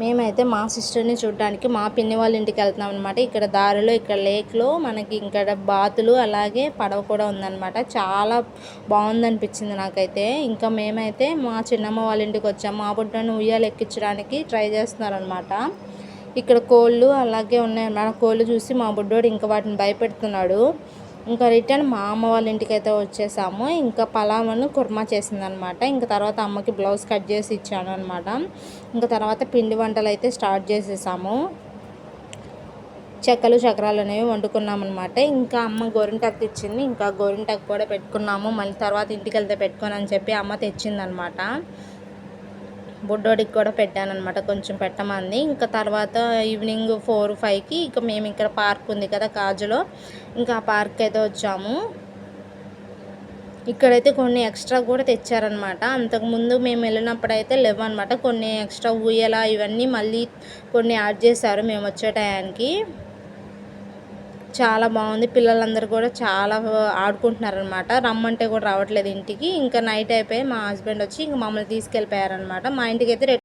మేమైతే మా సిస్టర్ని చూడడానికి మా పిన్ని వాళ్ళ ఇంటికి వెళ్తున్నాం అనమాట. ఇక్కడ దారిలో ఇక్కడ లేక్లో మనకి ఇక్కడ బాతులు అలాగే పడవ కూడా ఉందన్నమాట. చాలా బాగుందనిపించింది నాకైతే. ఇంకా మేమైతే మా చిన్నమ్మ వాళ్ళ ఇంటికి వచ్చాము. మా బుడ్డను ఉయ్యాలు ఎక్కించడానికి ట్రై చేస్తున్నారనమాట. ఇక్కడ కోళ్ళు అలాగే ఉన్నాయన్నమాట. కోళ్ళు చూసి మా బుడ్డోడు ఇంకా వాటిని భయపెడుతున్నాడు. ఇంకా రిటర్న్ మా అమ్మ వాళ్ళ ఇంటికి అయితే వచ్చేసాము. ఇంకా పలావను కుర్మా చేసిందనమాట. ఇంకా తర్వాత అమ్మకి బ్లౌజ్ కట్ చేసి ఇచ్చాను అనమాట. ఇంకా తర్వాత పిండి వంటలు అయితే స్టార్ట్ చేసేసాము. చెక్కలు చక్రాలు అనేవి వండుకున్నాం అనమాట. ఇంకా అమ్మ గోరింటాకు తెచ్చింది. ఇంకా గోరింటాకు కూడా పెట్టుకున్నాము. మళ్ళీ తర్వాత ఇంటికి వెళ్తే పెట్టుకొని అని చెప్పి అమ్మ తెచ్చిందనమాట. బుడ్డోడికి కూడా పెట్టానమాట, కొంచెం పెట్టమంది. ఇంకా తర్వాత ఈవినింగ్ 4-5కి ఇక మేము ఇక్కడ పార్క్ ఉంది కదా కాజులో, ఇంకా ఆ పార్క్ అయితే వచ్చాము. ఇక్కడైతే కొన్ని ఎక్స్ట్రా కూడా తెచ్చారనమాట. అంతకుముందు మేము వెళ్ళినప్పుడైతే లేవు అనమాట. కొన్ని ఎక్స్ట్రా ఊయల ఇవన్నీ మళ్ళీ కొన్ని యాడ్ చేశారు మేము వచ్చే టయానికి. చాలా బాగుంది. పిల్లలందరూ కూడా చాలా ఆడుకుంటున్నారనమాట. రమ్మంటే కూడా రావట్లేదు ఇంటికి. ఇంకా నైట్ అయిపోయి మా హస్బెండ్ వచ్చి ఇంకా మమ్మల్ని తీసుకెళ్ళిపోయారనమాట. మా ఇంటికి అయితే